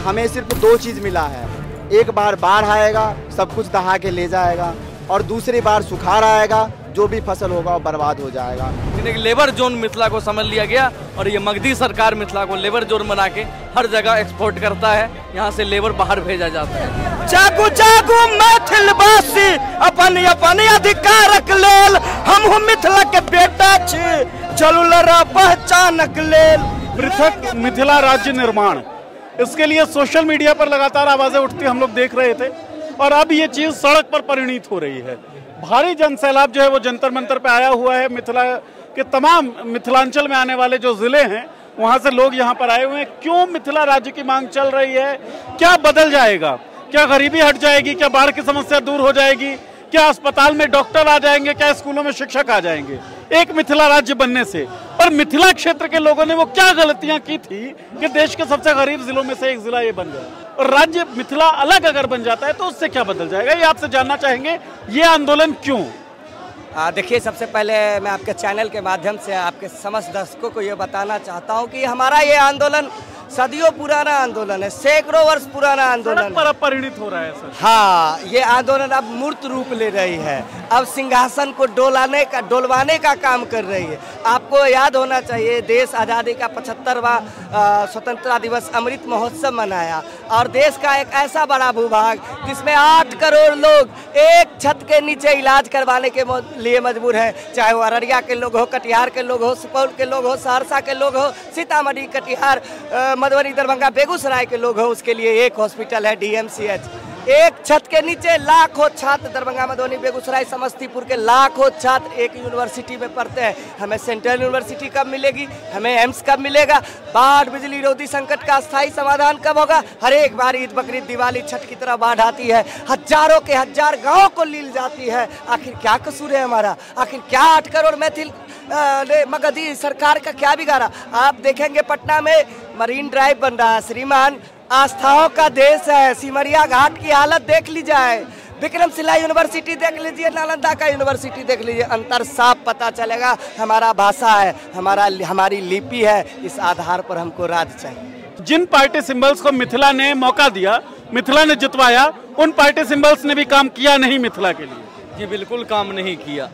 हमें सिर्फ 2 चीज़ मिला है। एक बार बाढ़ आएगा, सब कुछ दहा के ले जाएगा, और दूसरी बार सुखाड़ आएगा, जो भी फसल होगा वो बर्बाद हो जाएगा। लेबर जोन मिथिला को समझ लिया गया और ये मगधी सरकार मिथिला को लेबर जोन बना के हर जगह एक्सपोर्ट करता है। यहाँ से लेबर बाहर भेजा जाता है। जागू जागू मैथिलवासी अपन अपन अधिकारक लेल, हम मिथिला के बेटा छी, चलू लड़ा पहचानक लेल। पृथक मिथिला राज्य निर्माण, इसके लिए सोशल मीडिया पर लगातार आवाजें उठती हम लोग देख रहे थे, और अब ये चीज सड़क पर परिणित हो रही है। भारी जन सैलाब जो है वो जंतर मंतर पे आया हुआ है। मिथिला के तमाम मिथिलांचल में आने वाले जो जिले हैं वहां से लोग यहाँ पर आए हुए हैं। क्यों मिथिला राज्य की मांग चल रही है? क्या बदल जाएगा? क्या गरीबी हट जाएगी? क्या बाढ़ की समस्या दूर हो जाएगी? क्या अस्पताल में डॉक्टर आ जाएंगे? क्या स्कूलों में शिक्षक आ जाएंगे एक मिथिला राज्य बनने से? और मिथिला क्षेत्र के लोगों ने वो क्या गलतियां की थी कि देश के सबसे गरीब जिलों में से एक जिला ये बन गया? और राज्य मिथिला अलग अगर बन जाता है तो उससे क्या बदल जाएगा, ये आपसे जानना चाहेंगे। ये आंदोलन क्यों? देखिए, सबसे पहले मैं आपके चैनल के माध्यम से आपके समस्त दर्शकों को ये बताना चाहता हूँ कि हमारा ये आंदोलन सदियों पुराना आंदोलन है, सैकड़ों वर्ष पुराना आंदोलन पर अब परिणित हो रहा है सर। हाँ, ये आंदोलन अब मूर्त रूप ले रही है, अब सिंहासन को डोलवाने का काम कर रही है। आपको याद होना चाहिए, देश आज़ादी का 75वां स्वतंत्रता दिवस अमृत महोत्सव मनाया, और देश का एक ऐसा बड़ा भूभाग जिसमें 8 करोड़ लोग एक छत के नीचे इलाज करवाने के लिए मजबूर है, चाहे वो अररिया के लोग हो, कटिहार के लोग हो, सुपौल के लोग हो, सहरसा के लोग हो, सीतामढ़ी, कटिहार, मधुबनी, दरभंगा, बेगूसराय के लोग हो, उसके लिए एक हॉस्पिटल है DMCH। एक छत के नीचे लाखों छात्र, दरभंगा, मधुबनी, बेगूसराय, समस्तीपुर के लाखों छात्र एक यूनिवर्सिटी में पढ़ते हैं। हमें सेंट्रल यूनिवर्सिटी कब मिलेगी? हमें एम्स कब मिलेगा? बाढ़, बिजली, रोधी संकट का स्थायी समाधान कब होगा? हर एक बार ईद, बकरीद, दिवाली, छठ की तरह बाढ़ आती है, हजारों के हजार गाँव को लील जाती है। आखिर क्या कसूर है हमारा? आखिर क्या 8 करोड़ मैथिल मगधी सरकार का क्या बिगाड़ा? आप देखेंगे पटना में मरीन ड्राइव बन रहा है, श्रीमान, आस्थाओं का देश है। सिमरिया घाट की हालत देख ली जाए, विक्रमशिला यूनिवर्सिटी देख लीजिए, नालंदा का यूनिवर्सिटी देख लीजिए, अंतर साफ पता चलेगा। हमारा भाषा है, हमारी लिपि है, इस आधार पर हमको राज्य चाहिए। जिन पार्टी सिंबल्स को मिथिला ने मौका दिया, मिथिला ने जितवाया, उन पार्टी सिंबल्स ने भी काम किया नहीं मिथिला के लिए। जी बिल्कुल काम नहीं किया।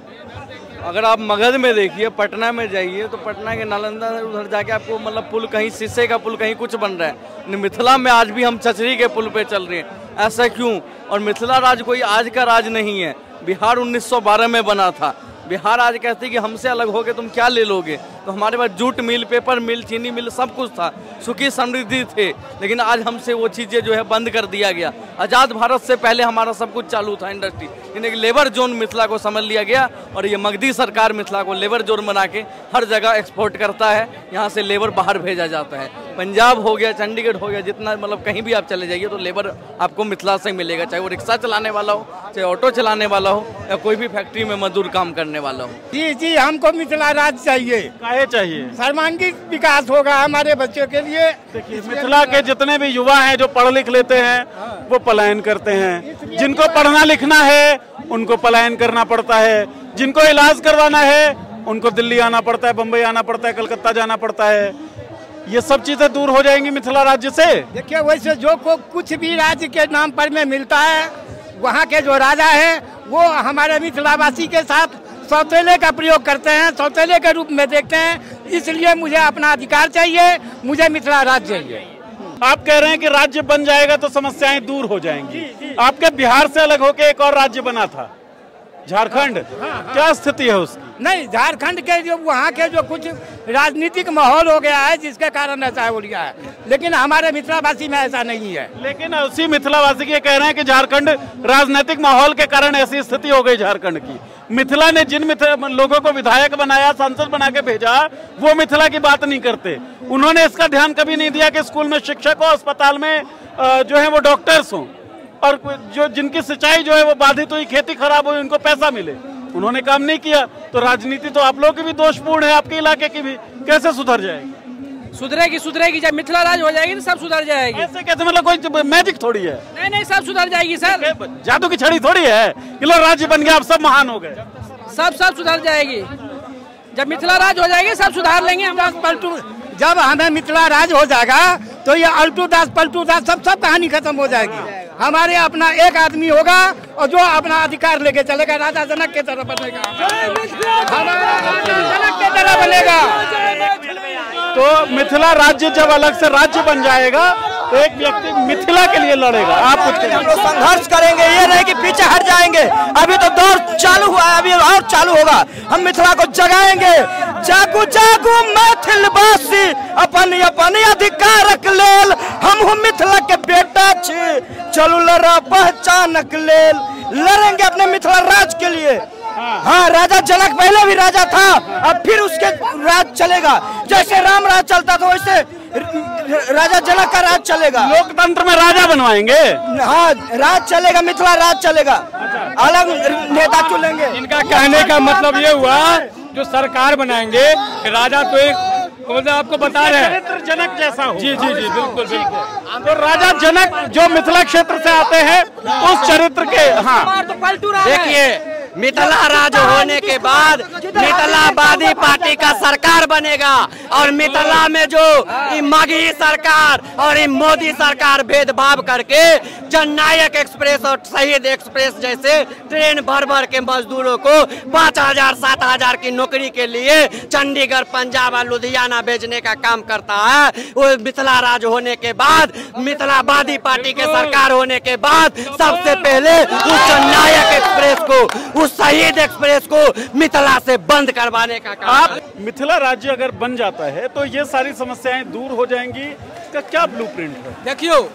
अगर आप मगध में देखिए, पटना में जाइए तो पटना के नालंदा उधर जाके आपको मतलब पुल कहीं शीशे का पुल, कहीं कुछ बन रहा है। मिथिला में आज भी हम छचरी के पुल पे चल रहे हैं। ऐसा क्यों? और मिथिला राज कोई आज का राज नहीं है। बिहार 1912 में बना था। बिहार आज कहती है कि हमसे अलग होके तुम क्या ले लोगे? तो हमारे पास जूट मिल, पेपर मिल, चीनी मिल, सब कुछ था, सुखी समृद्धि थे, लेकिन आज हमसे वो चीज़ें जो है बंद कर दिया गया। आज़ाद भारत से पहले हमारा सब कुछ चालू था, इंडस्ट्री। इन्हें लेबर जोन मिथिला को समझ लिया गया और ये मगधी सरकार मिथिला को लेबर जोन बना के हर जगह एक्सपोर्ट करता है। यहाँ से लेबर बाहर भेजा जाता है। पंजाब हो गया, चंडीगढ़ हो गया, जितना मतलब कहीं भी आप चले जाइए तो लेबर आपको मिथिला से मिलेगा, चाहे वो रिक्शा चलाने वाला हो, चाहे ऑटो चलाने वाला हो, या कोई भी फैक्ट्री में मजदूर काम करने वाला हो। जी जी, हमको मिथिला राज्य चाहिए। काहे चाहिए? सर्वांगीण विकास होगा हमारे बच्चों के लिए। देखिए, मिथिला के जितने भी युवा हैं जो पढ़ लिख लेते हैं वो पलायन करते हैं। जिनको पढ़ना लिखना है उनको पलायन करना पड़ता है। जिनको इलाज करवाना है उनको दिल्ली आना पड़ता है, बम्बई आना पड़ता है, कलकत्ता जाना पड़ता है। ये सब चीजें दूर हो जाएंगी मिथिला राज्य से। देखिए, वैसे जो को कुछ भी राज्य के नाम पर में मिलता है, वहाँ के जो राजा है वो हमारे मिथिलावासी के साथ सौतेले का प्रयोग करते हैं, सौतेले के रूप में देखते हैं। इसलिए मुझे अपना अधिकार चाहिए, मुझे मिथिला राज्य चाहिए। आप कह रहे हैं कि राज्य बन जाएगा तो समस्याएं दूर हो जाएंगी। आपके बिहार से अलग होकर एक और राज्य बना था, झारखंड। क्या स्थिति है उसकी? नहीं, झारखंड के जो वहाँ के जो कुछ राजनीतिक माहौल हो गया है जिसके कारण ऐसा हो गया है, लेकिन हमारे मिथिलावासी में ऐसा नहीं है। लेकिन उसी मिथिलावासी के कह रहे हैं कि झारखंड राजनीतिक माहौल के कारण ऐसी स्थिति हो गई झारखंड की। मिथिला ने जिन लोगों को विधायक बनाया, सांसद बना के भेजा, वो मिथिला की बात नहीं करते। उन्होंने इसका ध्यान कभी नहीं दिया कि स्कूल में शिक्षक हो, अस्पताल में जो है वो डॉक्टर्स हों, और जो जिनकी सिंचाई जो है वो बाधित हुई, खेती खराब हुई, उनको पैसा मिले। उन्होंने काम नहीं किया। तो राजनीति तो आप लोगों की भी दोषपूर्ण है, आपके इलाके की भी। कैसे सुधर जाएगी? सुधरेगी। जब मिथिला राज हो जाएगी तो सब सुधर जाएगी। ऐसे कैसे? मतलब कोई मैजिक थोड़ी है। नहीं, सब सुधर जाएगी सर। जादू की छड़ी थोड़ी है कि लो राज्य बन गया, आप सब महान हो गए। सब सुधर जाएगी। जब मिथिला राज हो जाएगी सब सुधार लेंगे हम। जब हमें मिथिला राज हो जाएगा तो ये अल्टू दास पलटू दास सब कहानी खत्म हो जाएगी। हमारे अपना एक आदमी होगा और जो अपना अधिकार लेके चलेगा, राजा जनक के तरह बनेगा, हमारा राजा जनक के तरह बनेगा। तो मिथिला राज्य जब अलग से राज्य बन जाएगा तो एक व्यक्ति मिथिला के लिए लड़ेगा। आप कुछ हम लोग संघर्ष करेंगे, ये नहीं कि पीछे हट जाएंगे। अभी तो दौर चालू हुआ है, अभी और चालू होगा। हम मिथिला को जगाएंगे। जागू जागू मैथिलवासी अपन अपन अधिकारक लेल, हम मिथिला के बेटा छी, चलू लड़ा पहचानक लेल, लड़ेंगे अपने मिथिला राज के लिए। हाँ, राजा जनक पहले भी राजा था, अब फिर उसके राज चलेगा। जैसे राम राज चलता था वैसे राजा जनक का राज चलेगा। लोकतंत्र में राजा बनवाएंगे। हाँ, राज चलेगा, मिथिला राज चलेगा। अलग नेता चुनेंगे। इनका कहने का मतलब ये हुआ जो सरकार बनाएंगे, राजा तो एक मतलब आपको बता रहे हैं चरित्र जनक जैसा हो। जी जी जी बिल्कुल बिल्कुल। तो राजा जनक जो मिथिला क्षेत्र से आते हैं उस चरित्र के, हाँ देखिए मिथिला राज होने के बाद मिथिलावादी पार्टी का सरकार बनेगा और मिथिला में जो मगही सरकार और मोदी सरकार भेदभाव करके जननायक एक्सप्रेस और शहीद एक्सप्रेस जैसे ट्रेन भर भर के मजदूरों को 5,000 7,000 की नौकरी के लिए चंडीगढ़, पंजाब और लुधियाना भेजने का काम करता है। वो मिथिला राज होने के बाद, मिथिलावादी पार्टी के सरकार होने के बाद सबसे पहले उस जननायक एक्सप्रेस को, उस शहीद एक्सप्रेस को मिथिला से बंद करवाने का काम। आप मिथिला राज्य अगर बन जाता है तो ये सारी समस्याएं दूर हो जाएंगी। इसका क्या ब्लूप्रिंट है? देखियो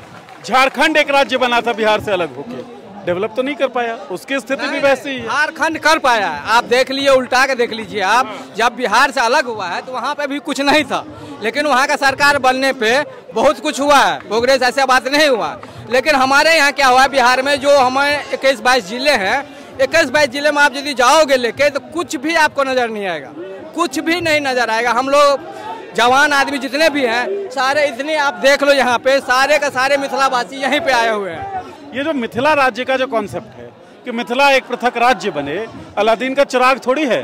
झारखंड एक राज्य बना था बिहार से अलग होके, डेवलप तो नहीं कर पाया, उसकी स्थिति भी वैसी ही है। झारखंड कर पाया। आप देख लिए, उल्टा के देख लीजिए आप, जब बिहार से अलग हुआ है तो वहाँ पे भी कुछ नहीं था, लेकिन वहाँ का सरकार बनने पे बहुत कुछ हुआ है, प्रोग्रेस ऐसा बात नहीं हुआ। लेकिन हमारे यहाँ क्या हुआ है, बिहार में जो हमारे 21-22 जिले हैं, 21-22 जिले में आप यदि जाओगे लेके तो कुछ भी आपको नजर नहीं आएगा, कुछ भी नहीं नजर आएगा। हम लोग जवान आदमी जितने भी हैं सारे, इतने आप देख लो यहाँ पे सारे का सारे मिथिलावासी यहीं पे आए हुए हैं। ये जो मिथिला राज्य का जो कॉन्सेप्ट है कि मिथिला एक पृथक राज्य बने, अलादीन का चिराग थोड़ी है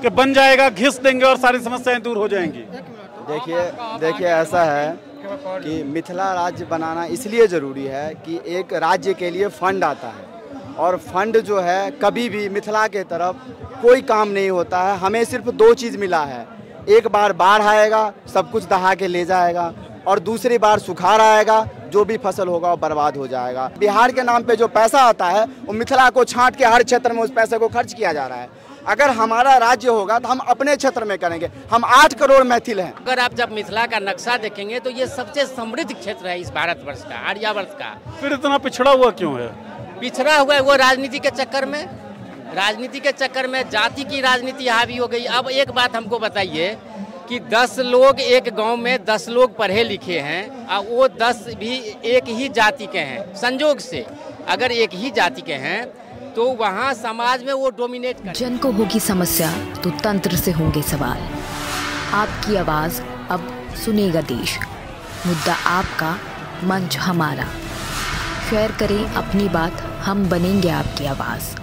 कि बन जाएगा, घिस देंगे और सारी समस्याएं दूर हो जाएंगी। देखिए ऐसा है कि मिथिला राज्य बनाना इसलिए ज़रूरी है कि एक राज्य के लिए फंड आता है, और फंड जो है कभी भी मिथिला के तरफ कोई काम नहीं होता है। हमें सिर्फ 2 चीज़ मिला है, एक बार बाढ़ आएगा, सब कुछ दहा के ले जाएगा, और दूसरी बार सुखाड़ आएगा, जो भी फसल होगा वो बर्बाद हो जाएगा। बिहार के नाम पे जो पैसा आता है वो मिथिला को छांट के हर क्षेत्र में उस पैसे को खर्च किया जा रहा है। अगर हमारा राज्य होगा तो हम अपने क्षेत्र में करेंगे। हम 8 करोड़ मैथिल हैं। अगर आप जब मिथिला का नक्शा देखेंगे तो ये सबसे समृद्ध क्षेत्र है इस भारतवर्ष का, आर्यावर्त का। फिर इतना पिछड़ा हुआ क्यों है? पिछड़ा हुआ है वो राजनीति के चक्कर में, राजनीति के चक्कर में जाति की राजनीति हावी हो गई। अब एक बात हमको बताइए कि 10 लोग एक गांव में 10 लोग पढ़े लिखे हैं और वो 10 भी एक ही जाति के हैं। संजोग से अगर एक ही जाति के हैं तो वहाँ समाज में वो डोमिनेट कर। जन को होगी समस्या तो तंत्र से होंगे सवाल। आपकी आवाज़ अब सुनेगा देश, मुद्दा आपका, मंच हमारा। शेयर करें अपनी बात, हम बनेंगे आपकी आवाज़।